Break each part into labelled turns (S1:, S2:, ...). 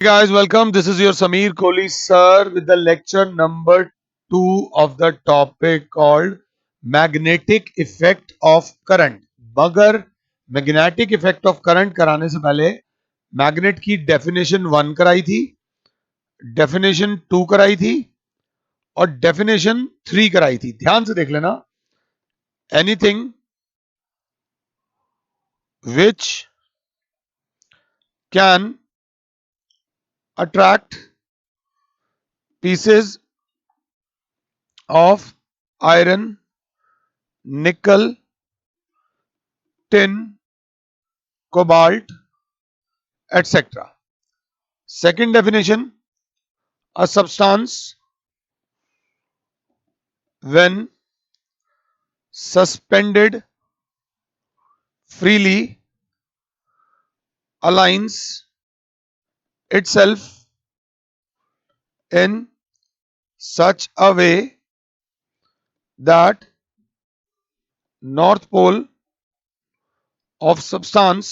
S1: Hey guys, welcome. This is your Sameer Kohli sir with the lecture number 2 of the topic called magnetic effect of current. मगर magnetic effect of current कराने से पहले magnet की definition 1 कराई थी, definition 2 कराई थी और डेफिनेशन 3 कराई थी. ध्यान से देख लेना. Anything which can attract pieces of iron, nickel, tin, cobalt, etc. Second definition, a substance when suspended freely aligns itself in such a way that north pole of substance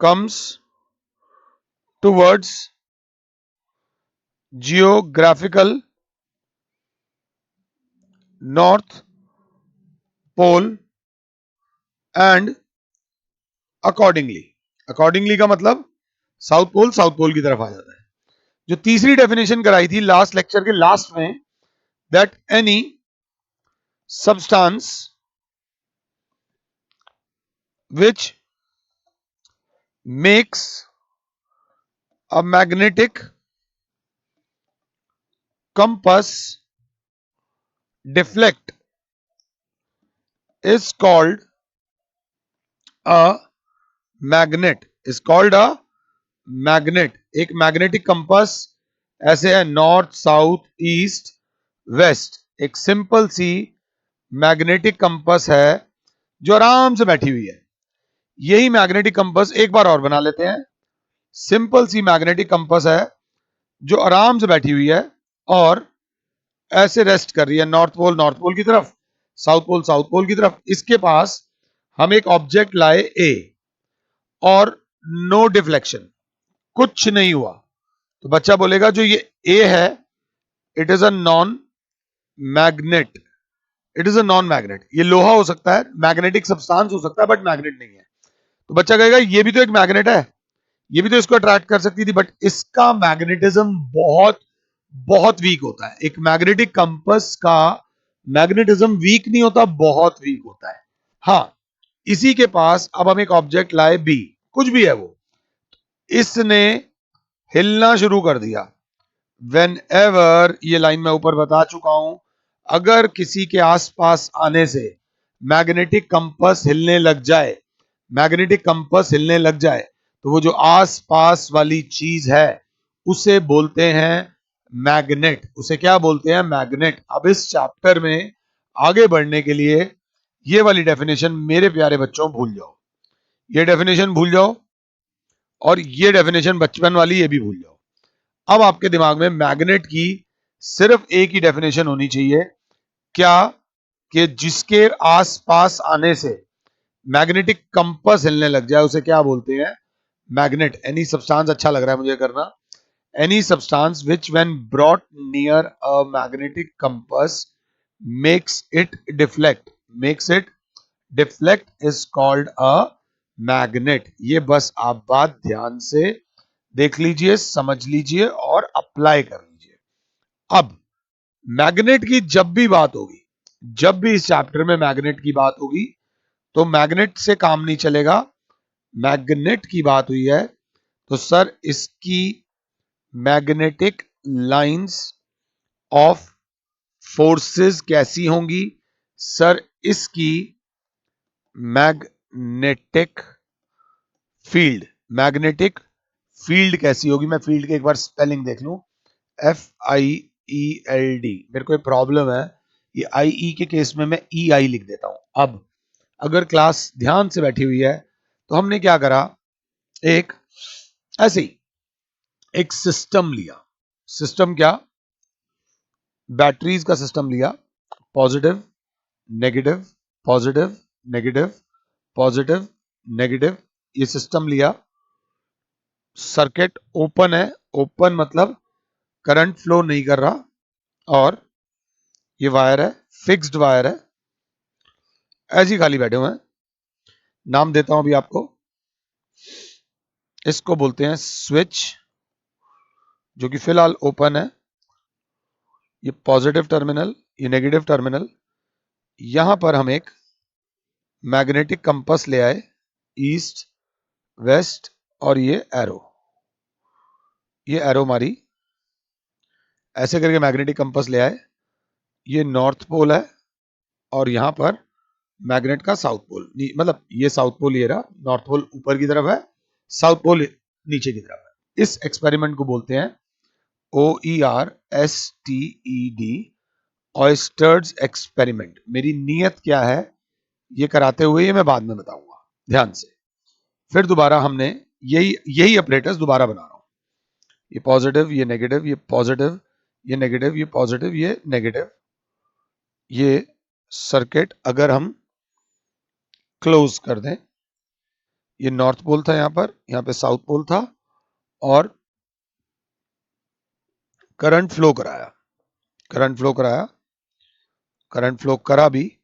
S1: comes towards geographical north pole and accordingly का मतलब south pole की तरफ आ जाता है. जो तीसरी definition कराई थी लास्ट लेक्चर के लास्ट में, that any substance which makes a magnetic compass deflect is called a magnet. एक मैग्नेटिक कंपास ऐसे है नॉर्थ साउथ ईस्ट वेस्ट. एक सिंपल सी मैग्नेटिक कंपास है जो आराम से बैठी हुई है. यही मैग्नेटिक कंपास एक बार और बना लेते हैं. सिंपल सी मैग्नेटिक कंपास है जो आराम से बैठी हुई है और ऐसे रेस्ट कर रही है नॉर्थ पोल की तरफ, साउथ पोल की तरफ. इसके पास हम एक ऑब्जेक्ट लाए ए और नो डिफ्लेक्शन, कुछ नहीं हुआ, तो बच्चा बोलेगा जो ये ए है it is a non magnet. ये लोहा हो सकता है, मैग्नेटिक सब्सटेंस हो सकता है, बट मैग्नेट नहीं है. तो बच्चा कहेगा ये भी तो एक मैग्नेट है, ये भी तो इसको अट्रैक्ट कर सकती थी, बट इसका मैग्नेटिज्म बहुत बहुत वीक होता है. एक मैग्नेटिक कंपास का मैग्नेटिज्म वीक नहीं होता, बहुत वीक होता है. हाँ, इसी के पास अब हम एक ऑब्जेक्ट लाए बी, कुछ भी है वो, इसने हिलना शुरू कर दिया. वेन एवर, ये लाइन मैं ऊपर बता चुका हूं, अगर किसी के आसपास आने से मैग्नेटिक कंपास हिलने लग जाए, तो वो जो आसपास वाली चीज है उसे बोलते हैं मैग्नेट. उसे क्या बोलते हैं? मैग्नेट. अब इस चैप्टर में आगे बढ़ने के लिए ये वाली डेफिनेशन मेरे प्यारे बच्चों भूल जाओ, ये डेफिनेशन भूल जाओ और ये डेफिनेशन बचपन वाली ये भी भूल जाओ. अब आपके दिमाग में मैग्नेट की सिर्फ एक ही डेफिनेशन होनी चाहिए, क्या? कि जिसके आसपास आने से मैग्नेटिक कंपास हिलने लग जाए उसे क्या बोलते हैं? मैग्नेट. एनी सब्सटेंस अच्छा लग रहा है मुझे करना. Any substance which when brought near a magnetic compass makes it deflect is called a magnet. ये बस आप बात ध्यान से देख लीजिए, समझ लीजिए और अप्लाई कर लीजिए. अब मैग्नेट की जब भी बात होगी, जब भी इस चैप्टर में मैग्नेट की बात होगी, तो मैग्नेट से काम नहीं चलेगा. मैग्नेट की बात हुई है तो सर इसकी मैग्नेटिक लाइंस ऑफ फोर्सेस कैसी होंगी? सर इसकी मैग्नेटिक फील्ड कैसी होगी? मैं फील्ड के एक बार स्पेलिंग देख लूं. FIELD. मेरे को एक प्रॉब्लम है, ये IE के केस में मैं EI लिख देता हूं. अब अगर क्लास ध्यान से बैठी हुई है तो हमने क्या करा, एक ऐसे ही एक सिस्टम लिया. सिस्टम क्या? बैटरीज का सिस्टम लिया. Positive negative, positive negative, positive negative, ये सिस्टम लिया. सर्किट ओपन है, ओपन मतलब करंट फ्लो नहीं कर रहा, और ये वायर है, फिक्स्ड वायर है, ऐसे ही खाली बैठे हुए हैं। नाम देता हूं अभी आपको, इसको बोलते हैं स्विच, जो कि फिलहाल ओपन है। ये पॉजिटिव टर्मिनल, ये नेगेटिव टर्मिनल। यहां पर हम एक मैग्नेटिक कंपास ले आए, ईस्ट वेस्ट, और ये एरो मारी, ऐसे करके मैग्नेटिक कंपास ले आए। ये नॉर्थ पोल है, और यहां पर मैग्नेट का साउथ पोल, मतलब ये साउथ पोल, ये रहा नॉर्थ पोल ऊपर की तरफ है, साउथ पोल नीचे की तरफ है। इस एक्सपेरिमेंट को बोलते हैं OERSTED, ऑयस्टर्स एक्सपेरिमेंट। मेरी नीयत क्या है ये कराते हुए, ये मैं बाद में बताऊंगा, ध्यान से। फिर दोबारा हमने यही यही अपरेटस दोबारा बना रहा हूं, ये पॉजिटिव, ये नेगेटिव, ये पॉजिटिव, ये नेगेटिव, ये पॉजिटिव, ये नेगेटिव। ये सर्किट अगर हम क्लोज कर दें, ये नॉर्थ पोल था, यहां पे साउथ पोल था, और करंट फ्लो कराया, करंट फ्लो कराया, करंट फ्लो करा भी।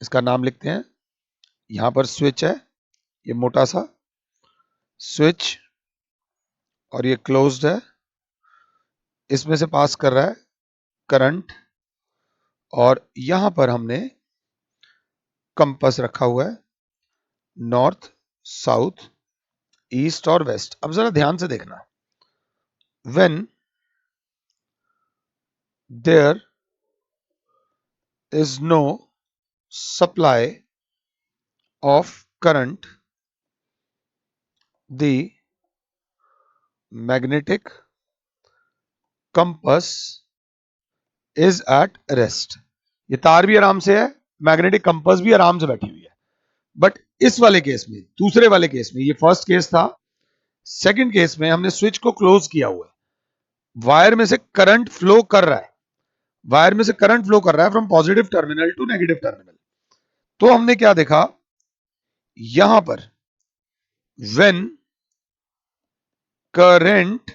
S1: इसका नाम लिखते हैं, यहां पर स्विच है, ये मोटा सा स्विच, और ये क्लोज्ड है, इसमें से पास कर रहा है करंट, और यहां पर हमने कंपास रखा हुआ है, नॉर्थ, साउथ, ईस्ट और वेस्ट। अब जरा ध्यान से देखना, when there is no supply of current, the magnetic compass is at rest. ये तार भी आराम से है, मैग्नेटिक कंपास भी आराम से बैठी हुई है। बट इस वाले केस में, दूसरे वाले केस में, ये फर्स्ट केस था, सेकंड केस में हमने स्विच को क्लोज किया हुआ है, वायर में से करंट फ्लो कर रहा है, वायर में से करंट फ्लो कर रहा है from positive terminal to negative terminal. तो हमने क्या देखा, यहां पर when current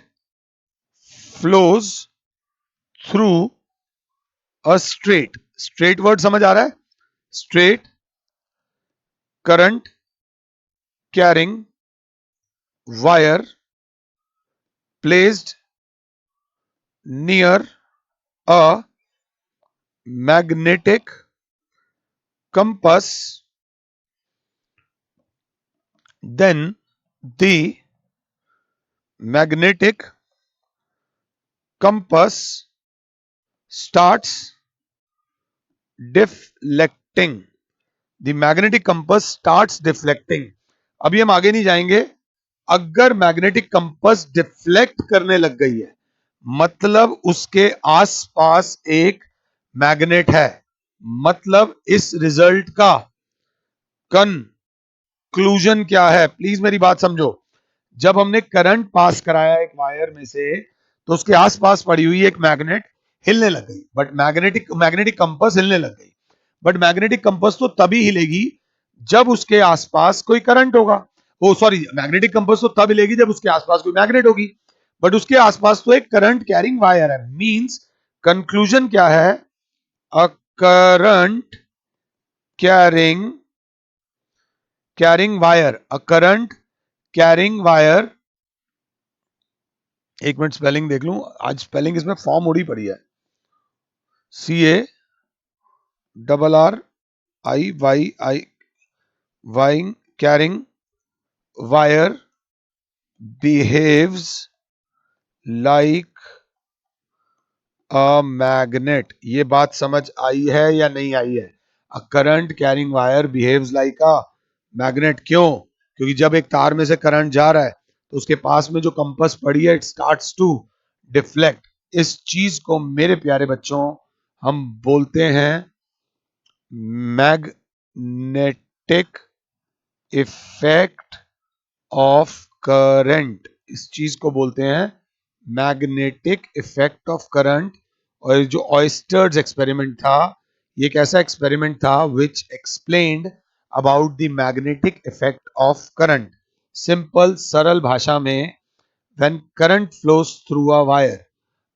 S1: flows through a straight, straight word समझ आ रहा है, straight current carrying wire placed near a magnetic compass, then the magnetic compass starts deflecting, the magnetic compass starts deflecting। अभी हम आगे नहीं जाएंगे। अगर मैग्नेटिक कंपास डिफ्लेक्ट करने लग गई है, मतलब उसके आसपास एक मैग्नेट है, मतलब इस रिजल्ट का कंक्लूजन क्या है, प्लीज मेरी बात समझो। जब हमने करंट पास कराया एक वायर में से, तो उसके आसपास पड़ी हुई एक मैग्नेट हिलने लग गई, बट मैग्नेटिक मैग्नेटिक कंपास हिलने लग गई। बट मैग्नेटिक कंपास तो तभी हिलेगी जब उसके आसपास कोई करंट होगा। ओ सॉरी, मैग्नेटिक कंपास तो तब हिलेगी जब उसके आसपास कोई मैग्नेट होगी, बट उसके आसपास तो एक करंट कैरिंग वायर है। मींस कंक्लूजन क्या है, अ current carrying wire, a current carrying wire. एक मिनट स्पेलिंग देख लूं, आज स्पेलिंग इसमें फॉर्म उड़ी पड़ी है, CARRIYI, vying carrying wire behaves like a magnet. ये बात समझ आई है या नहीं आई है? अ current carrying wire behaves like a magnet. क्यों? क्योंकि जब एक तार में से करंट जा रहा है, तो उसके पास में जो कंपास पड़ी है, इट स्टार्ट्स टू डिफ्लेक्ट। इस चीज को मेरे प्यारे बच्चों हम बोलते हैं मैग्नेटिक इफेक्ट ऑफ करंट। इस चीज को बोलते हैं मैग्नेटिक इफेक्ट ऑफ करंट। और जो ऑयस्टर्स एक्सपेरिमेंट था, ये एक ऐसा एक्सपेरिमेंट था which explained about the magnetic effect of current. Simple सरल भाषा में, when current flows through a wire,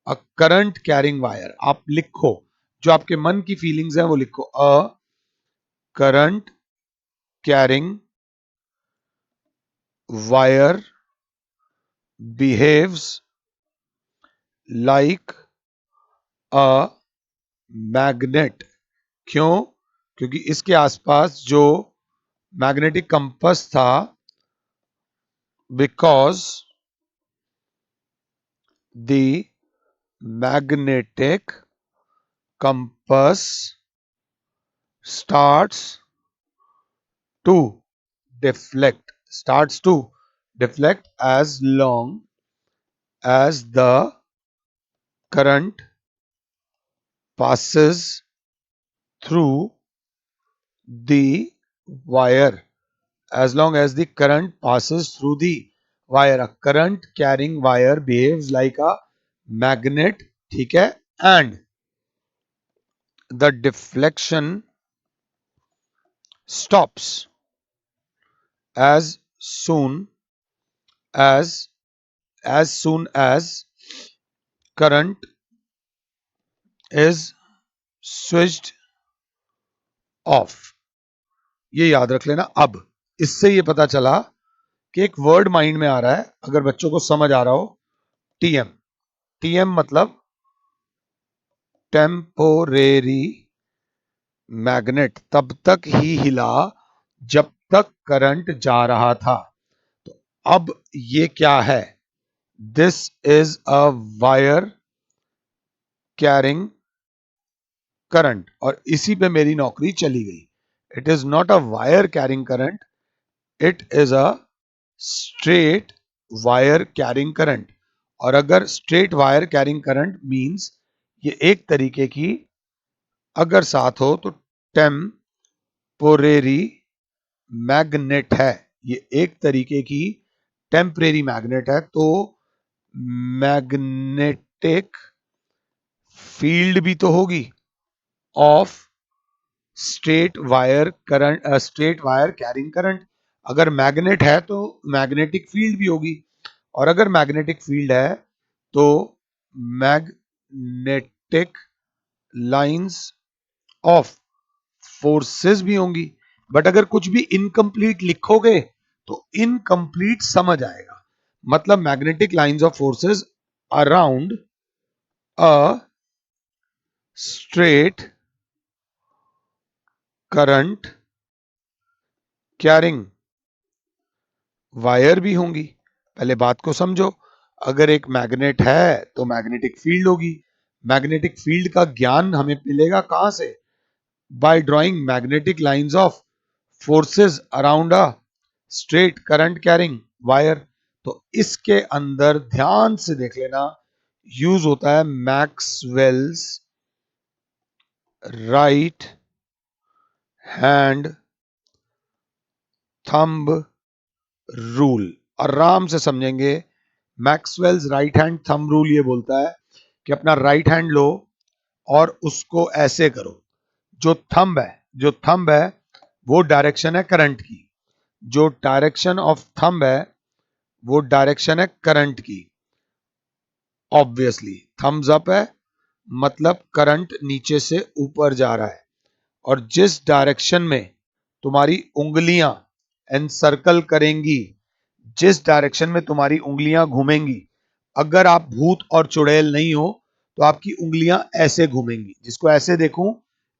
S1: a current carrying wire, आप लिखो जो आपके मन की फीलिंग्स हैं वो लिखो, अ current carrying wire behaves like a magnet. क्यों? क्योंकि इसके आसपास जो मैग्नेटिक कंपास था, because the magnetic compass starts to deflect as long as the current passes through the wire, as long as the current passes through the wire. A current carrying wire behaves like a magnet, ठीक है, and the deflection stops as as soon as current is switched off। ये याद रख लेना। अब इससे ये पता चला कि एक वर्ड माइंड में आ रहा है, अगर बच्चों को समझ आ रहा हो, टीएम। टीएम मतलब टेम्पोरेरी मैग्नेट, तब तक ही हिला जब तक करंट जा रहा था। तो अब ये क्या है? This is a wire carrying current, और इसी पे मेरी नौकरी चली गई। It is not a wire carrying current, it is a straight wire carrying current. और अगर straight wire carrying current means ये एक तरीके की, अगर साथ हो तो टेम्पोरेरी मैग्नेट है। ये एक तरीके की टेम्परेरी मैग्नेट है। तो मैग्नेटिक फील्ड भी तो होगी of straight wire current, straight wire carrying current. अगर मैग्नेट है तो मैग्नेटिक फील्ड भी होगी, और अगर मैग्नेटिक फील्ड है तो मैग्नेटिक लाइंस ऑफ फोर्सेस भी होंगी। बट अगर कुछ भी इनकम्प्लीट लिखोगे तो इनकम्प्लीट समझ आएगा। मतलब magnetic lines of forces around a straight current carrying wire भी होंगी। पहले बात को समझो। अगर एक मैग्नेट है तो मैग्नेटिक फील्ड होगी। मैग्नेटिक फील्ड का ज्ञान हमें मिलेगा कहां से? By drawing magnetic lines of forces around a straight current carrying wire. तो इसके अंदर ध्यान से देख लेना, यूज होता है Maxwell's right hand thumb rule. आराम से समझेंगे। Maxwell's right hand thumb rule ये बोलता है कि अपना राइट हैंड लो और उसको ऐसे करो। जो थंब है वो डायरेक्शन है करंट की। जो डायरेक्शन ऑफ थंब है वो डायरेक्शन है करंट की। ऑब्वियसली थम्स अप है मतलब करंट नीचे से ऊपर जा रहा है। और जिस डायरेक्शन में तुम्हारी उंगलियां एनसर्कल करेंगी, जिस डायरेक्शन में तुम्हारी उंगलियां घूमेंगी, अगर आप भूत और चुड़ैल नहीं हो तो आपकी उंगलियां ऐसे घूमेंगी। जिसको ऐसे देखूं,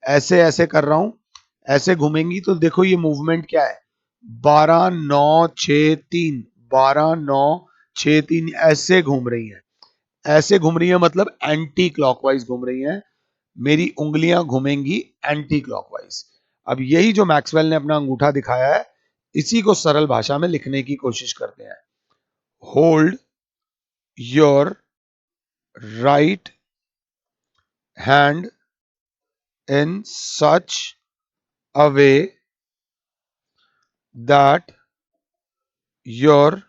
S1: ऐसे ऐसे कर रहा हूं, ऐसे घूमेंगी। तो देखो ये मूवमेंट क्या है, 12 9 6 3, 12 9 6 3 ऐसे घूम रही है। ऐसे घूम रही है मतलब एंटी क्लॉकवाइज घूम रही है। मेरी उंगलियां घूमेंगी एंटी क्लॉकवाइज। अब यही जो मैक्सवेल ने अपना अंगूठा दिखाया है, इसी को सरल भाषा में लिखने की कोशिश करते हैं। Hold your right hand in such a way that your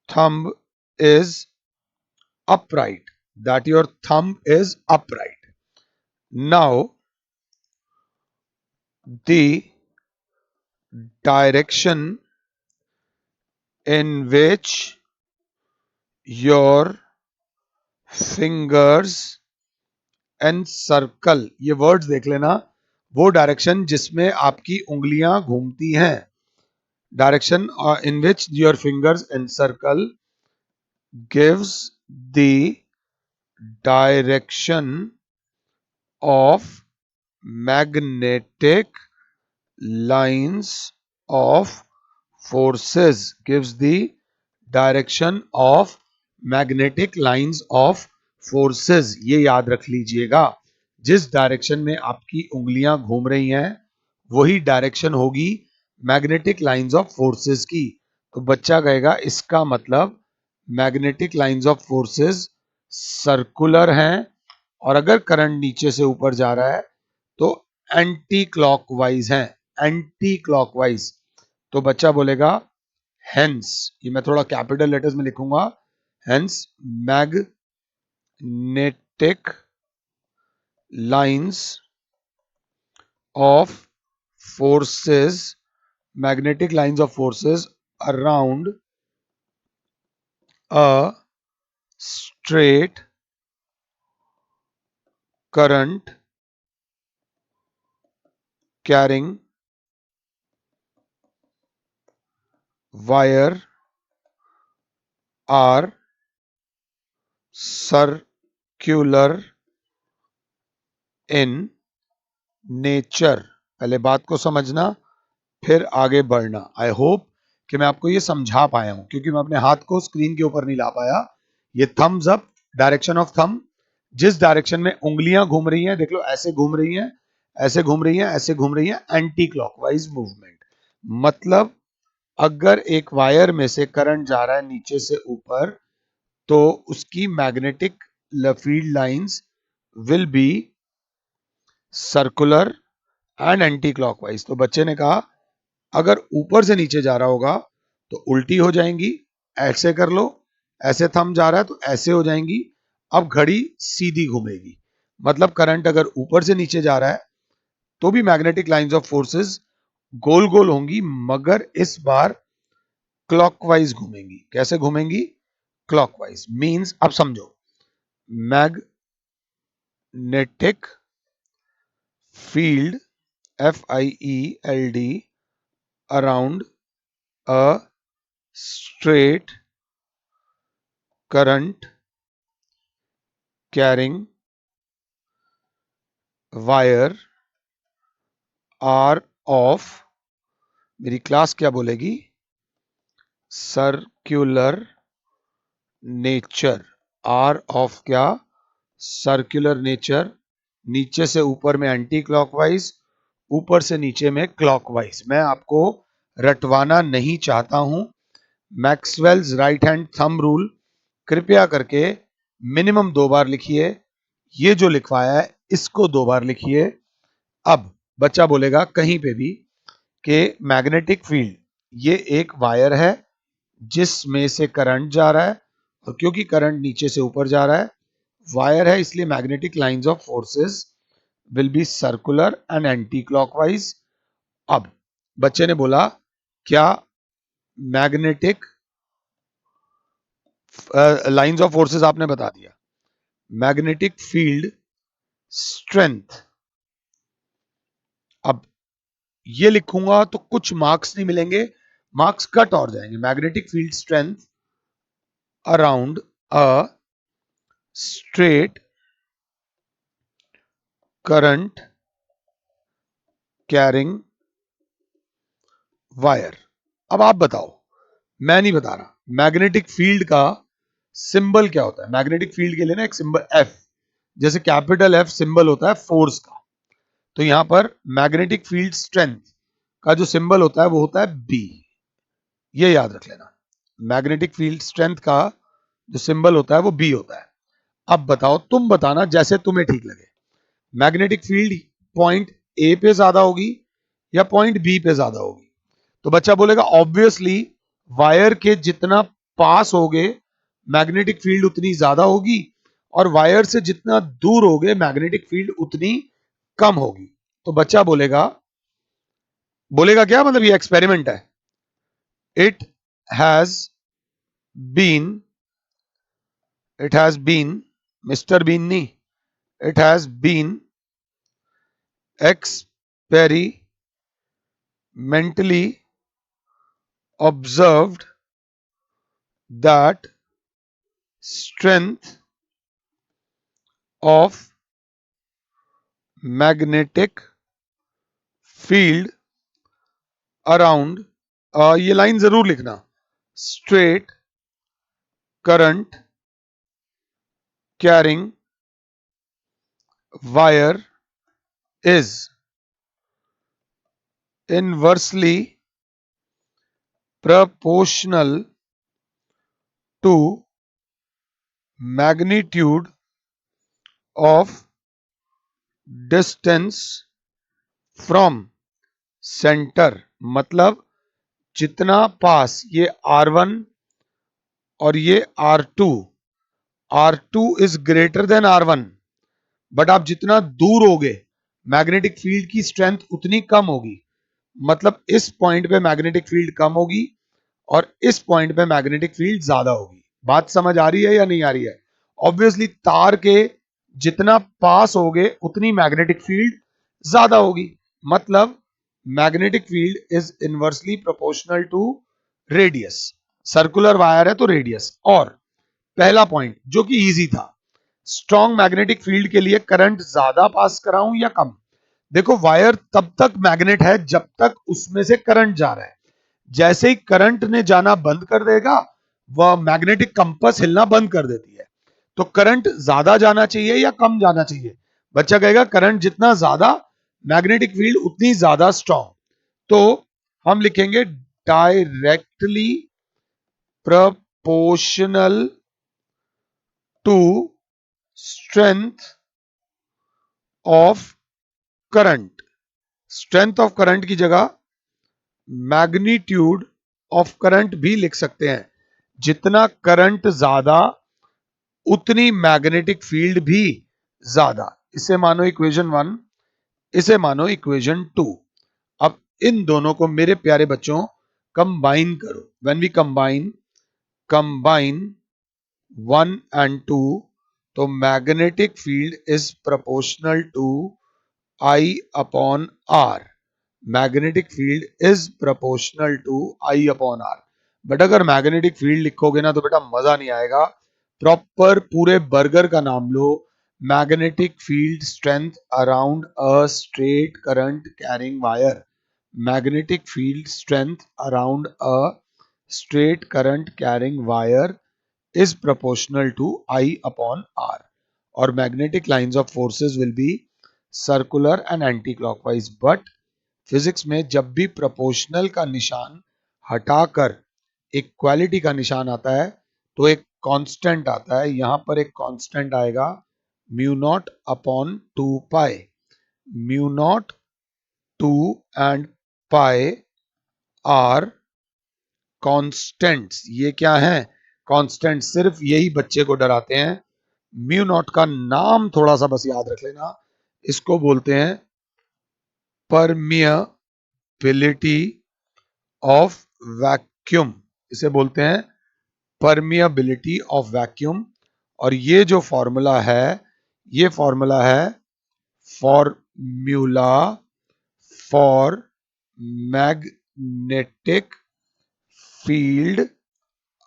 S1: thumb is upright, that your thumb is upright. Now the direction in which your fingers encircle, ये वर्ड्स देख लेना, वो डायरेक्शन जिसमें आपकी उंगलियां घूमती हैं, direction in which your fingers encircle gives the direction of magnetic lines of forces, gives the direction of magnetic lines of forces। ये याद रख लीजिएगा, जिस डायरेक्शन में आपकी उंगलियां घूम रही हैं वही डायरेक्शन होगी मैग्नेटिक लाइंस ऑफ फोर्सेस की। तो बच्चा कहेगा इसका मतलब magnetic lines of forces circular हैं, और अगर करंट नीचे से ऊपर जा रहा है तो एंटी क्लॉकवाइज है, एंटी क्लॉकवाइज। तो बच्चा बोलेगा हेंस, ये मैं थोड़ा कैपिटल लेटर्स में लिखूंगा, hence magnetic lines of forces, magnetic lines of forces around a straight current carrying wire are circular in nature। पहले बात को समझना फिर आगे बढ़ना। आई होप कि मैं आपको ये समझा पाया हूं, क्योंकि मैं अपने हाथ को स्क्रीन के ऊपर नहीं ला पाया। ये thumbs up, direction of thumb, जिस डायरेक्शन में उंगलियां घूम रही हैं, देख लो ऐसे घूम रही हैं, ऐसे घूम रही हैं, ऐसे घूम रही हैं, एंटी क्लॉकवाइज मूवमेंट। मतलब अगर एक वायर में से करंट जा रहा है नीचे से ऊपर, तो उसकी magnetic field lines will be circular and anti clockwise. तो बच्चे ने कहा अगर ऊपर से नीचे जा रहा होगा तो उल्टी हो जाएंगी, ऐसे कर लो, ऐसे थंब जा रहा है तो ऐसे हो जाएंगी। अब घड़ी सीधी घूमेगी, मतलब करंट अगर ऊपर से नीचे जा रहा है तो भी मैग्नेटिक लाइंस ऑफ फोर्सेस गोल गोल होंगी, मगर इस बार क्लॉकवाइज घूमेंगी। कैसे घूमेंगी? क्लॉकवाइज। मींस अब समझो, magnetic field FIELD around a straight current carrying wire are of, मेरी क्लास क्या बोलेगी? Circular nature. आर ऑफ क्या? Circular nature. नीचे से ऊपर में एंटी क्लॉकवाइज, ऊपर से नीचे में क्लॉकवाइज। मैं आपको रटवाना नहीं चाहता हूं। Maxwell's right hand thumb rule कृपया करके मिनिमम 2 बार लिखिए। ये जो लिखवाया है इसको 2 बार लिखिए। अब बच्चा बोलेगा कहीं पे भी कि मैग्नेटिक फील्ड, ये एक वायर है जिसमें से करंट जा रहा है, और क्योंकि करंट नीचे से ऊपर जा रहा है, वायर है, इसलिए magnetic lines of forces will be circular and anti clockwise. अब बच्चे ने बोला क्या मैग्नेटिक लाइंस ऑफ फोर्सेस आपने बता दिया, मैग्नेटिक फील्ड स्ट्रेंथ। अब ये लिखूंगा तो कुछ मार्क्स नहीं मिलेंगे, मार्क्स कट और जाएंगे। Magnetic field strength around a straight current carrying wire. अब आप बताओ, मैं नहीं बता रहा। मैग्नेटिक फील्ड का सिंबल क्या होता है? मैग्नेटिक फील्ड के लिए ना एक सिंबल एफ, जैसे कैपिटल एफ सिंबल होता है फोर्स का, तो यहां पर मैग्नेटिक फील्ड स्ट्रेंथ का जो सिंबल होता है वो होता है बी। ये याद रख लेना, मैग्नेटिक फील्ड स्ट्रेंथ का जो सिंबल होता है वो बी होता है। अब बताओ, तुम बताना जैसे तुम्हें ठीक लगे, मैग्नेटिक फील्ड पॉइंट ए पे ज्यादा होगी या पॉइंट बी पे ज्यादा होगी? तो बच्चा बोलेगा ऑब्वियसली वायर के जितना पास होगे मैग्नेटिक फील्ड उतनी ज्यादा होगी, और वायर से जितना दूर होगे मैग्नेटिक फील्ड उतनी कम होगी। तो बच्चा बोलेगा, बोलेगा क्या मतलब, ये एक्सपेरिमेंट है, it has been, it has been, Mr. Bean नहीं, it has been experimentally observed that strength of magnetic field around, ये लाइन जरूर लिखना, straight current carrying wire is inversely proportional to magnitude of distance from center। मतलब जितना पास, ये R1 और ये R2, R2 is greater than R1, but आप जितना दूर होगे मैग्नेटिक फील्ड की स्ट्रेंथ उतनी कम होगी। मतलब इस पॉइंट पे मैग्नेटिक फील्ड कम होगी और इस पॉइंट पे मैग्नेटिक फील्ड ज्यादा होगी। बात समझ आ रही है या नहीं आ रही है? ऑब्वियसली तार के जितना पास होगे उतनी मैग्नेटिक फील्ड ज्यादा होगी। मतलब magnetic field is inversely proportional to radius. Circular wire है तो रेडियस। और पहला पॉइंट जो कि इजी था, स्ट्रॉन्ग मैग्नेटिक फील्ड के लिए करंट ज्यादा पास कराऊं या कम। देखो वायर तब तक मैग्नेट है जब तक उसमें से करंट जा रहा है। जैसे ही करंट ने जाना बंद कर देगा वह मैग्नेटिक कंपास हिलना बंद कर देती है। तो करंट ज्यादा जाना चाहिए या कम जाना चाहिए? बच्चा कहेगा करंट जितना ज्यादा मैग्नेटिक फील्ड उतनी ज्यादा स्ट्रॉन्ग। तो हम लिखेंगे directly proportional to strength of current। Strength of current की जगह मैग्नीट्यूड ऑफ करंट भी लिख सकते हैं। जितना करंट ज्यादा उतनी मैग्नेटिक फील्ड भी ज्यादा। इसे मानो इक्वेशन 1, इसे मानो इक्वेशन 2। अब इन दोनों को मेरे प्यारे बच्चों कंबाइन करो। व्हेन वी कंबाइन 1 and 2, तो magnetic field is proportional to I upon R। Magnetic field is proportional to I upon R। But अगर मैग्नेटिक फील्ड लिखोगे ना तो बेटा मजा नहीं आएगा। प्रॉपर पूरे बर्गर का नाम लो, magnetic field strength around a straight current carrying wire. Magnetic field strength around a straight current carrying wire is proportional to I upon R। और magnetic lines of forces will be circular and anti-clockwise। but physics में जब भी proportional का निशान हटाकर equality का निशान आता है तो एक कांस्टेंट आता है। यहां पर एक कांस्टेंट आएगा mu naught upon 2 pi. Mu naught 2 and pi are constants. ये क्या है? कांस्टेंट। सिर्फ यही बच्चे को डराते हैं। म्यू नॉट का नाम थोड़ा सा बस याद रख लेना, इसको बोलते हैं परमियाबिलिटी ऑफ वैक्यूम। इसे बोलते हैं परमियाबिलिटी ऑफ वैक्यूम। और ये जो फॉर्मूला है, ये फॉर्मूला है formula for magnetic field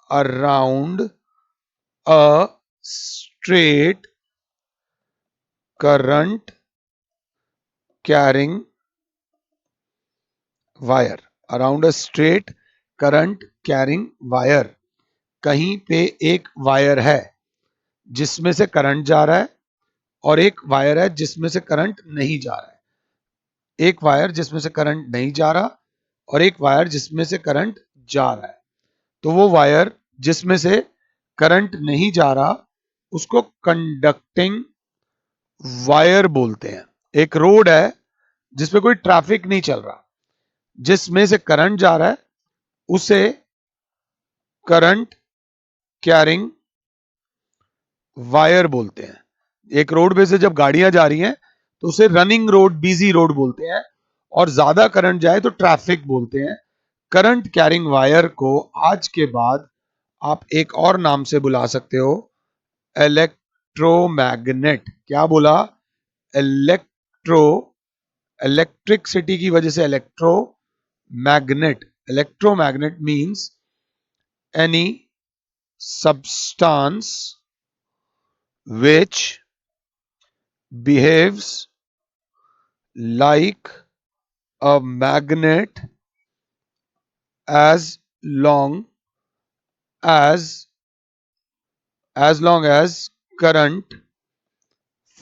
S1: around a straight current carrying wire। around a straight current carrying wire। कहीं पे एक वायर है जिसमें से करंट जा रहा है और एक वायर है जिसमें से करंट नहीं जा रहा है। एक वायर जिसमें से करंट नहीं जा रहा और एक वायर जिसमें से करंट जा रहा है। तो वो वायर जिसमें से करंट नहीं जा रहा उसको कंडक्टिंग वायर बोलते हैं। एक रोड है जिसपे कोई ट्रैफिक नहीं चल रहा, जिसमें से करंट जा रहा है उसे करंट कैरिंग वायर बोलते हैं। एक रोड पे से जब गाड़ियां जा रही हैं तो उसे रनिंग रोड, बिजी रोड बोलते हैं। और ज्यादा करंट जाए तो ट्रैफिक बोलते हैं। करंट कैरिंग वायर को आज के बाद आप एक और नाम से बुला सकते हो, इलेक्ट्रोमैग्नेट। क्या बोला? इलेक्ट्रो, इलेक्ट्रिसिटी की वजह से electro magnet. Electromagnet means any substance which behaves like a magnet as long as current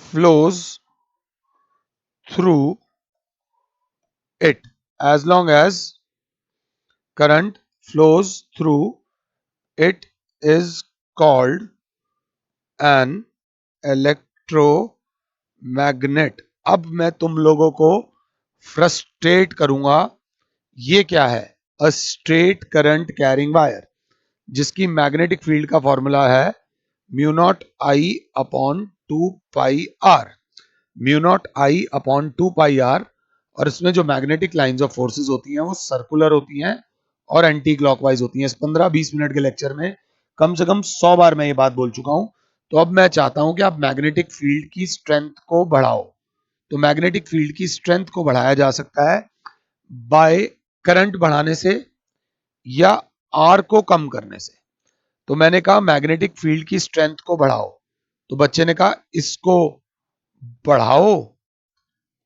S1: flows through it. As long as current flows through it is called an electromagnet. अब मैं तुम लोगों को frustrate करूंगा। ये क्या है? A straight current carrying wire, जिसकी मैग्नेटिक फील्ड का फॉर्मूला है mu naught I upon 2 pi R. Mu naught I upon 2 pi R. और इसमें जो मैग्नेटिक लाइंस ऑफ फोर्सेस होती हैं वो सर्कुलर होती हैं और एंटी क्लॉकवाइज होती हैं। इस 15-20 मिनट के लेक्चर में कम से कम 100 बार मैं ये बात बोल चुका हूं। तो अब मैं चाहता हूं कि आप मैग्नेटिक फील्ड की स्ट्रेंथ को बढ़ाओ। तो मैग्नेटिक फील्ड की स्ट्रेंथ को बढ़ाया जा सकता है बाय करंट बढ़ाने से या आर को कम करने से। तो मैंने कहा मैग्नेटिक फील्ड की स्ट्रेंथ को बढ़ाओ, तो बच्चे ने कहा इसको बढ़ाओ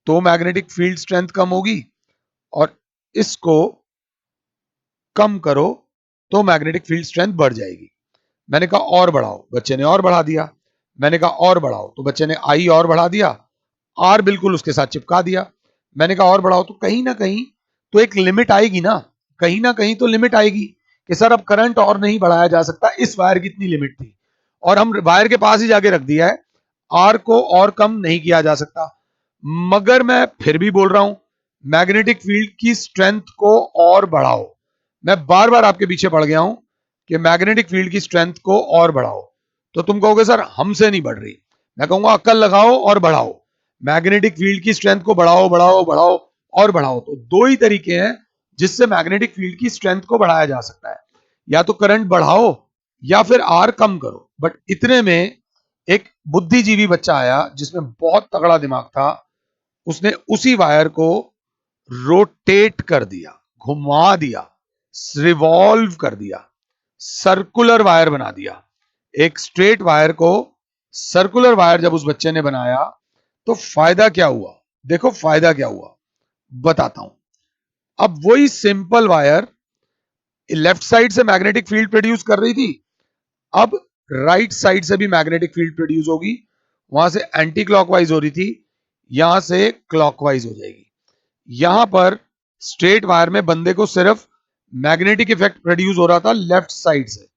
S1: तो मैग्नेटिक फील्ड स्ट्रेंथ कम होगी, और इसको कम करो तो मैग्नेटिक फील्ड स्ट्रेंथ बढ़ जाएगी। मैंने कहा और बढ़ाओ, बच्चे ने और बढ़ा दिया। मैंने कहा और बढ़ाओ, तो बच्चे ने आई और बढ़ा दिया, आर बिल्कुल उसके साथ चिपका दिया। मैंने कहा और बढ़ाओ, तो कहीं ना कहीं तो एक लिमिट आएगी ना कहीं तो लिमिट आएगी कि सर अब करंट और नहीं बढ़ाया जा सकता, इस वायर की इतनी लिमिट थी और हम वायर के पास ही जाके रख दिया है, आर को और कम नहीं किया जा सकता। मगर मैं फिर भी बोल रहा हूं मैग्नेटिक फील्ड की स्ट्रेंथ को और बढ़ाओ। मैं बार बार आपके पीछे पड़ गया हूं कि मैग्नेटिक फील्ड की स्ट्रेंथ को और बढ़ाओ। तो तुम कहोगे सर हमसे नहीं बढ़ रही। मैं कहूंगा अक्ल लगाओ और बढ़ाओ। मैग्नेटिक फील्ड की स्ट्रेंथ को बढ़ाओ बढ़ाओ बढ़ाओ और बढ़ाओ। तो दो ही तरीके हैं जिससे मैग्नेटिक फील्ड की स्ट्रेंथ को बढ़ाया जा सकता है, या तो करंट बढ़ाओ या फिर आर कम करो। बट इतने में एक बुद्धिजीवी बच्चा आया जिसमें बहुत तगड़ा दिमाग था, उसने उसी वायर को रोटेट कर दिया, घुमा दिया, रिवॉल्व कर दिया, सर्कुलर वायर बना दिया। एक स्ट्रेट वायर को सर्कुलर वायर जब उस बच्चे ने बनाया तो फायदा क्या हुआ? देखो फायदा क्या हुआ, बताता हूं। अब वही सिंपल वायर लेफ्ट साइड से मैग्नेटिक फील्ड प्रोड्यूस कर रही थी, अब राइट साइड से भी मैग्नेटिक फील्ड प्रोड्यूस होगी। वहां से एंटी क्लॉकवाइज हो रही थी, यहां से क्लॉकवाइज हो जाएगी। यहां पर स्ट्रेट वायर में बंदे को सिर्फ मैग्नेटिक इफेक्ट प्रोड्यूस हो रहा था लेफ्ट साइड से।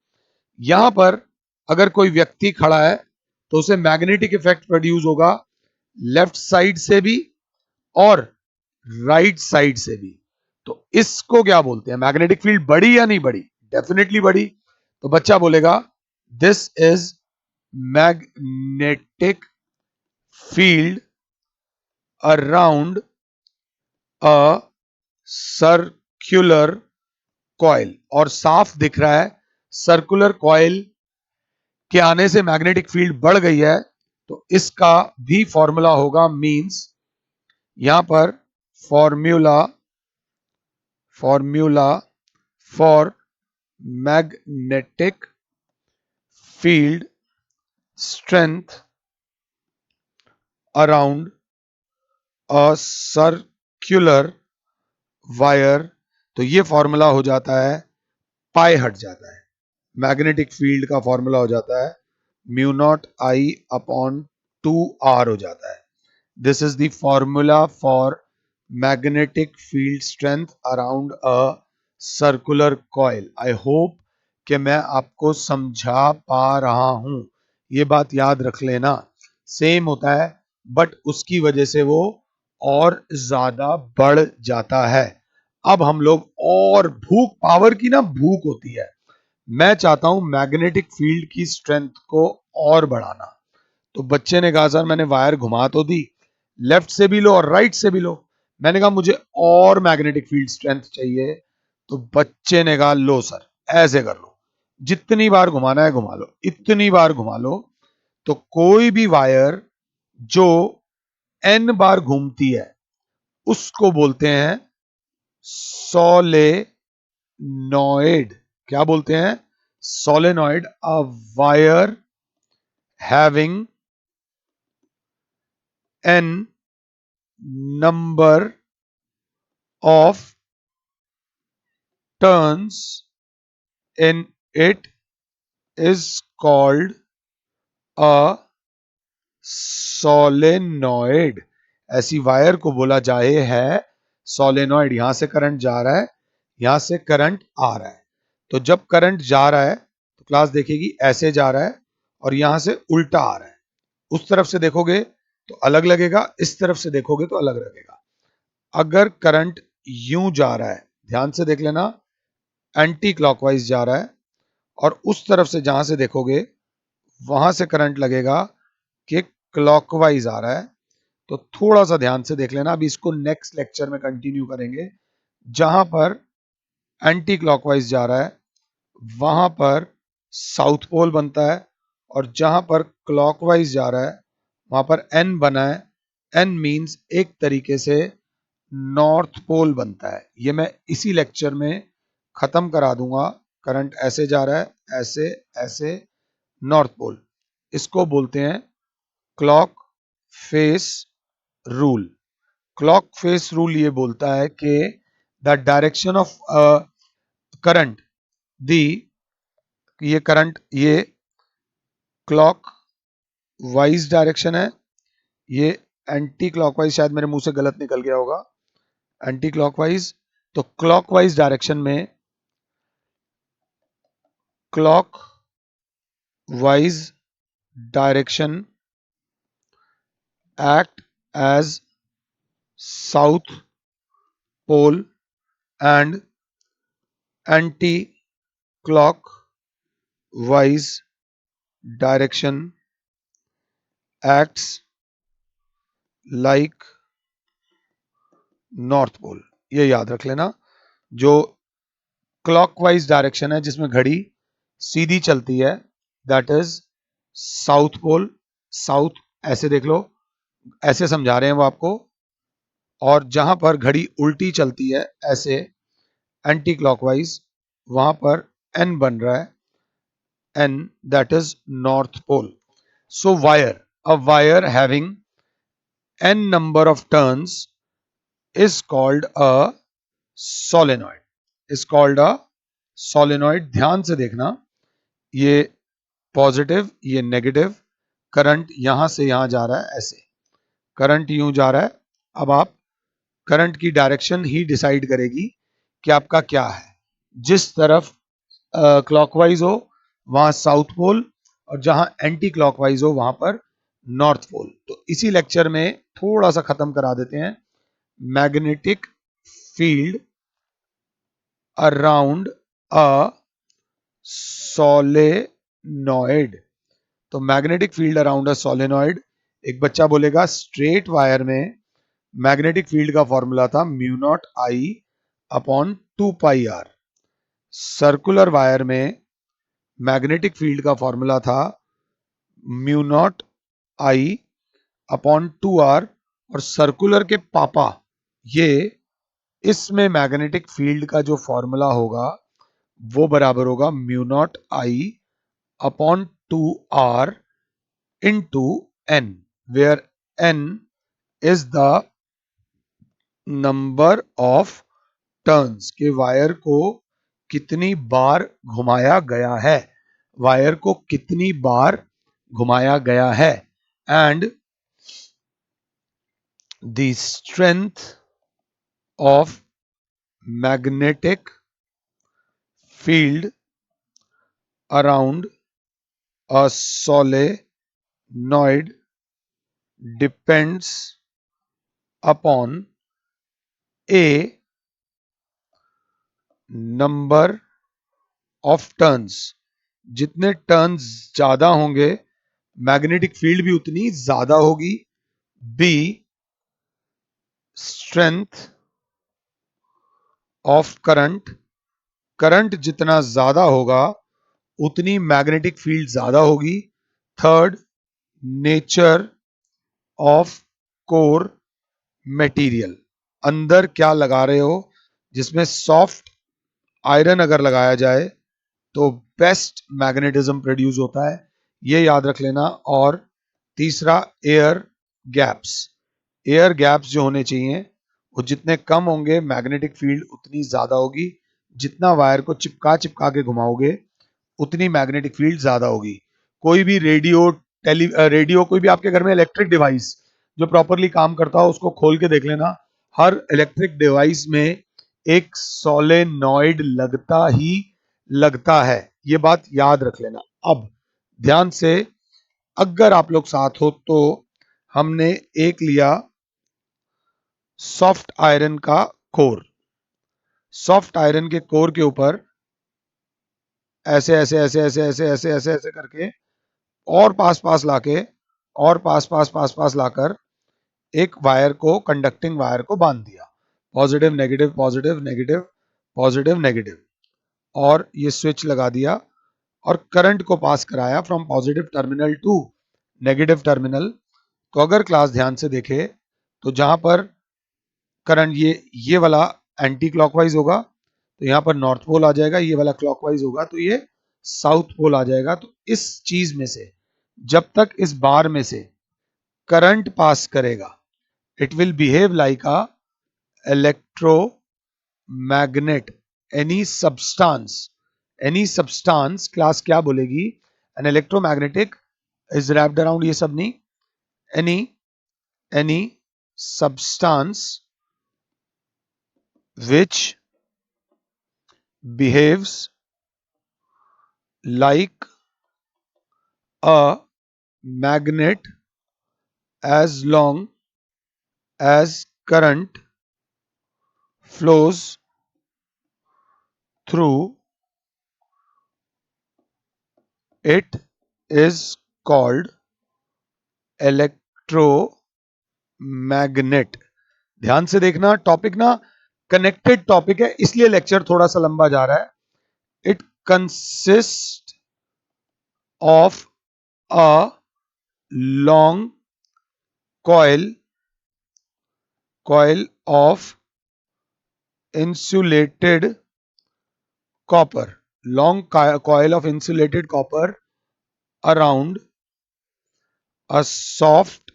S1: यहां पर अगर कोई व्यक्ति खड़ा है तो उसे मैग्नेटिक इफेक्ट प्रोड्यूस होगा लेफ्ट साइड से भी और राइट साइड से भी। तो इसको क्या बोलते हैं? मैग्नेटिक फील्ड बढ़ी या नहीं बढ़ी? डेफिनेटली बढ़ी। तो बच्चा बोलेगा this is magnetic field around a circular coil. और साफ दिख रहा है सर्कुलर कॉइल के आने से मैग्नेटिक फील्ड बढ़ गई है। तो इसका भी फॉर्मूला होगा, मींस यहां पर formula formula for magnetic field strength around a circular wire. तो ये फॉर्मूला हो जाता है, पाई हट जाता है, मैग्नेटिक फील्ड का फॉर्मूला हो जाता है mu naught I upon 2 R हो जाता है। This is the formula for magnetic field strength around a circular coil. I hope कि मैं आपको समझा पा रहा हूं। ये बात याद रख लेना, सेम होता है बट उसकी वजह से वो और ज्यादा बढ़ जाता है। अब हम लोग और भूख, पावर की ना भूख होती है। मैं चाहता हूं मैग्नेटिक फील्ड की स्ट्रेंथ को और बढ़ाना। तो बच्चे ने कहा सर मैंने वायर घुमा तो दी, लेफ्ट से भी लो और राइट से भी लो। मैंने कहा मुझे और मैग्नेटिक फील्ड स्ट्रेंथ चाहिए। तो बच्चे ने कहा लो सर ऐसे कर लो, जितनी बार घुमाना है घुमा लो, इतनी बार घुमा लो। तो कोई भी वायर जो n बार घूमती है उसको बोलते हैं सोलेनॉइड। क्या बोलते हैं? Solenoid. A wire having n number of turns in it is called a solenoid। ऐसी वायर को बोला जाए है सोलेनॉइड। यहां से करंट जा रहा है, यहां से करंट आ रहा है। तो जब करंट जा रहा है तो क्लास देखेगी ऐसे जा रहा है और यहां से उल्टा आ रहा है। उस तरफ से देखोगे तो अलग लगेगा, इस तरफ से देखोगे तो अलग लगेगा। अगर करंट यूं जा रहा है, ध्यान से देख लेना, एंटी क्लॉकवाइज जा रहा है और उस तरफ से जहां से देखोगे वहां से करंट लगेगा कि क्लॉकवाइज आ रहा है। तो थोड़ा सा ध्यान से देख लेना। अभी इसको नेक्स्ट लेक्चर में कंटिन्यू करेंगे। जहां पर एंटी क्लॉकवाइज जा रहा है वहां पर साउथ पोल बनता है और जहां पर क्लॉकवाइज जा रहा है वहां पर एन बना है। एन मींस एक तरीके से नॉर्थ पोल बनता है। ये मैं इसी लेक्चर में खत्म करा दूंगा। करंट ऐसे जा रहा है, ऐसे ऐसे, नॉर्थ पोल। इसको बोलते हैं clock face rule. Clock face rule ये बोलता है कि द डायरेक्शन ऑफ करंट, दी, ये करंट ये क्लॉक वाइज डायरेक्शन है, ये एंटी क्लॉकवाइज, शायद मेरे मुंह से गलत निकल गया होगा, एंटी क्लॉकवाइज। तो क्लॉकवाइज डायरेक्शन में clockwise direction act as south pole and anti-clockwise direction acts like north pole. ये याद रख लेना। जो क्लॉकवाइज डायरेक्शन है जिसमें घड़ी सीधी चलती है, that is south pole. South ऐसे देख लो, ऐसे समझा रहे हैं वो आपको। और जहां पर घड़ी उल्टी चलती है ऐसे एंटी क्लॉकवाइज, वहां पर एन बन रहा है, N, that is north pole. So wire, a wire having n number of turns is called a solenoid, is called a solenoid। ध्यान से देखना, ये पॉजिटिव, ये नेगेटिव। करंट यहां से यहां जा रहा है, ऐसे करंट यूं जा रहा है। अब आप करंट की डायरेक्शन ही डिसाइड करेगी कि आपका क्या है। जिस तरफ क्लॉकवाइज हो वहां साउथ पोल और जहां एंटी क्लॉकवाइज हो वहां पर नॉर्थ पोल। तो इसी लेक्चर में थोड़ा सा खत्म करा देते हैं। Magnetic field around a solenoid. तो magnetic field around a solenoid, एक बच्चा बोलेगा स्ट्रेट वायर में मैग्नेटिक फील्ड का फॉर्मूला था mu naught I upon 2 pi R. Circular wire में मैग्नेटिक फील्ड का फॉर्मूला था mu naught I upon 2 R. और सर्कुलर के पापा, ये इसमें मैग्नेटिक फील्ड का जो फॉर्मूला होगा वो बराबर होगा mu naught I upon 2 R into N, where N is the number of turns, के वायर को कितनी बार घुमाया गया है, वायर को कितनी बार घुमाया गया है। And the strength of magnetic field around a solenoid depends upon a number of turns। जितने टर्न्स ज्यादा होंगे मैग्नेटिक फील्ड भी उतनी ज्यादा होगी। B, strength of current current जितना ज्यादा होगा उतनी मैग्नेटिक फील्ड ज्यादा होगी। Third, nature of core material, अंदर क्या लगा रहे हो। जिसमें सॉफ्ट आयरन अगर लगाया जाए तो बेस्ट मैग्नेटिज्म प्रोड्यूस होता है, ये याद रख लेना। और तीसरा, एयर गैप्स। एयर गैप्स जो होने चाहिए वो जितने कम होंगे मैग्नेटिक फील्ड उतनी ज्यादा होगी। जितना वायर को चिपका चिपका के घुमाओगे उतनी मैग्नेटिक फील्ड ज्यादा होगी। कोई भी रेडियो कोई भी आपके घर में इलेक्ट्रिक डिवाइस जो प्रॉपरली काम करता हो उसको खोल के देख लेना। हर इलेक्ट्रिक डिवाइस में एक सोलेनॉइड लगता ही लगता है, ये बात याद रख लेना। अब ध्यान से, अगर आप लोग साथ हो तो हमने एक लिया सॉफ्ट आयरन का कोर। सॉफ्ट आयरन के कोर के ऊपर ऐसे ऐसे ऐसे ऐसे ऐसे ऐसे ऐसे ऐसे करके और पास पास लाके और पास पास पास पास लाकर एक वायर को, कंडक्टिंग वायर को बांध दिया। Positive negative positive negative positive negative, और ये स्विच लगा दिया और करंट को पास कराया from positive terminal to negative terminal. तो अगर क्लास ध्यान से देखे तो जहां पर करंट ये वाला एंटी क्लॉकवाइज होगा तो यहां पर नॉर्थ पोल आ जाएगा, ये वाला क्लॉकवाइज होगा तो ये साउथ पोल आ जाएगा। तो इस चीज में से जब तक इस बार में से करंट पास करेगा it will behave like a electromagnet. Any substance class क्या बोलेगी, an electromagnetic is wrapped around, ये सब नहीं, any any substance which behaves like a magnet as long as current flows through it is called electromagnet। ध्यान से देखना, topic ना connected topic है इसलिए लेक्चर थोड़ा सा लंबा जा रहा है। It consist of a long coil of insulated copper, long coil of insulated copper around a soft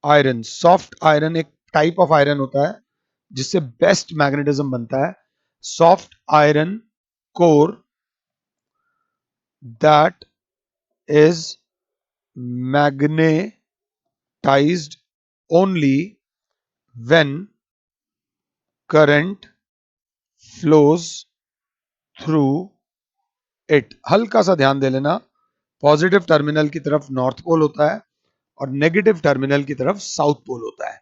S1: iron। Soft iron एक टाइप ऑफ आयरन होता है जिससे बेस्ट मैग्नेटिज्म बनता है। Soft iron core that is magnetised only when current flows through it. हल्का सा ध्यान दे लेना, पॉजिटिव टर्मिनल की तरफ नॉर्थ पोल होता है और नेगेटिव टर्मिनल की तरफ साउथ पोल होता है।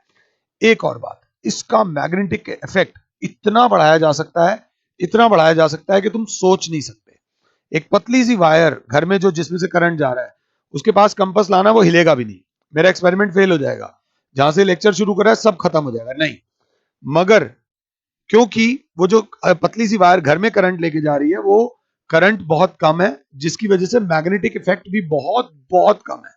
S1: एक और बात, इसका मैग्नेटिक इफेक्ट इतना बढ़ाया जा सकता है, इतना बढ़ाया जा सकता है कि तुम सोच नहीं सकते। एक पतली सी वायर घर में जो जिसमें से करंट जा रहा है उसके पास कंपास लाना, वो हिलेगा भी नहीं, मेरा एक्सपेरिमेंट फेल हो जाएगा। जहां से लेक्चर शुरू कर रहा है सब खत्म हो जाएगा, नहीं। मगर क्योंकि वो जो पतली सी वायर घर में करंट लेके जा रही है वो करंट बहुत कम है, जिसकी वजह से मैग्नेटिक इफेक्ट भी बहुत बहुत कम है।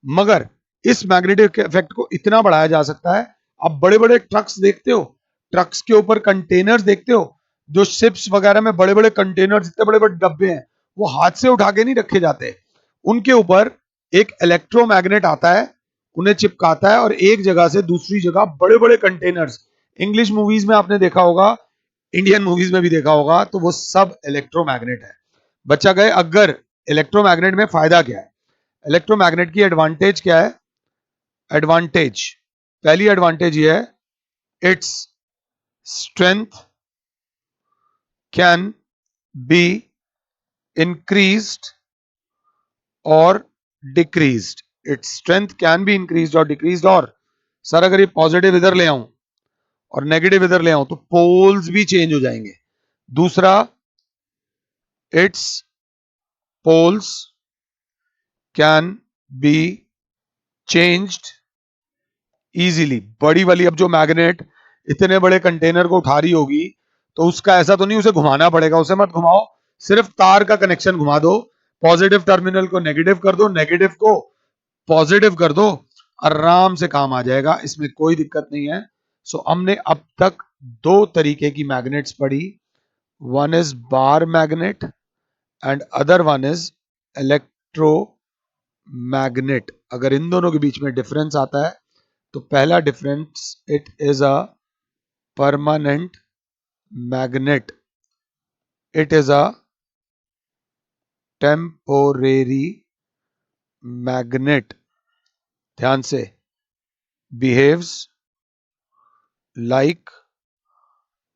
S1: मगर इस मैग्नेटिक इफेक्ट को इतना बढ़ाया जा सकता है। आप बड़े बड़े ट्रक्स देखते हो, ट्रक्स के ऊपर कंटेनर्स देखते हो, जो शिप्स वगैरह में बड़े बड़े कंटेनर्स, इतने बड़े बड़े डब्बे हैं, वो हाथ से उठा के नहीं रखे जाते। उनके ऊपर एक इलेक्ट्रोमैग्नेट आता है, उन्हें चिपकाता है और एक जगह से दूसरी जगह बड़े बड़े कंटेनर्स, इंग्लिश मूवीज में आपने देखा होगा, इंडियन मूवीज में भी देखा होगा, तो वो सब इलेक्ट्रोमैग्नेट है। बच्चा गए, अगर इलेक्ट्रोमैग्नेट में फायदा क्या है, इलेक्ट्रोमैग्नेट की एडवांटेज क्या है। एडवांटेज, पहली एडवांटेज ये है, its strength can be increased और decreased. Its strength can be increased और डिक्रीज्ड। और सर अगर ये पॉजिटिव इधर ले आऊं और नेगेटिव इधर ले आऊं तो पोल्स भी चेंज हो जाएंगे। दूसरा, its poles can be changed easily. बड़ी वाली अब जो मैग्नेट इतने बड़े कंटेनर को उठा रही होगी तो उसका ऐसा तो नहीं उसे घुमाना पड़ेगा, उसे मत घुमाओ, सिर्फ तार का कनेक्शन घुमा दो, पॉजिटिव टर्मिनल को नेगेटिव कर दो, नेगेटिव को पॉजिटिव कर दो, आराम से काम आ जाएगा, इसमें कोई दिक्कत नहीं है। सो हमने अब तक दो तरीके की मैग्नेट्स पढ़ी, one is bar magnet and other one is electro magnet. अगर इन दोनों के बीच में डिफरेंस आता है तो पहला difference, it is a permanent magnet, it is a temporary magnet, ध्यान से, बिहेव्स लाइक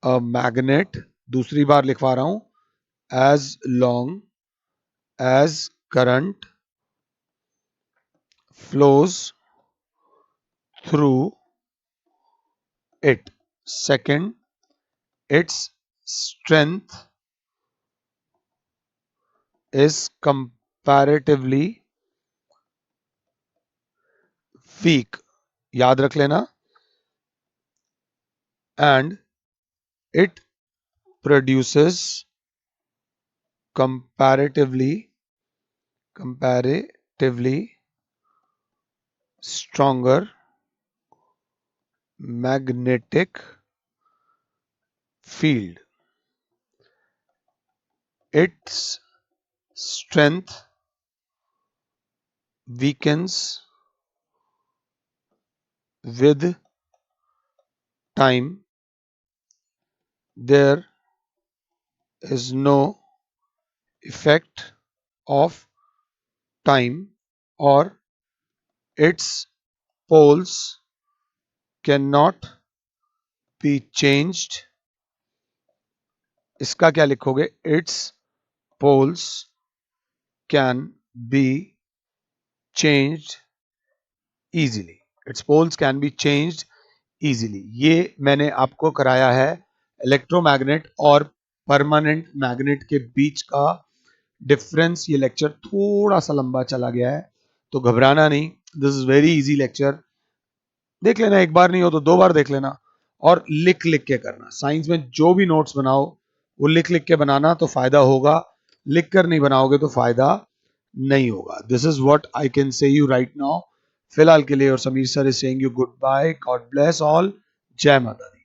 S1: अ मैग्नेट, दूसरी बार लिखवा रहा हूं, as long as current flows through it. Second, its strength is comparatively weak, याद रख लेना, and it produces comparatively stronger magnetic field. Its strength weakens with time. There is no effect of time, or its poles cannot be changed. इसका क्या लिखोगे? Its poles can be changed easily. Its poles can be changed easily. ये मैंने आपको कराया है electromagnet और permanent magnet के बीच का डिफरेंस। ये लेक्चर थोड़ा सा लंबा चला गया है तो घबराना नहीं, this is very easy lecture. देख लेना, एक बार नहीं हो तो दो बार देख लेना, और लिख लिख के करना। साइंस में जो भी नोट्स बनाओ वो लिख लिख के बनाना तो फायदा होगा, लिख कर नहीं बनाओगे तो फायदा नहीं होगा। This is what I can say you right now. फिलहाल के लिए और Sameer sir is saying you good bye, God bless all, जय माता दी।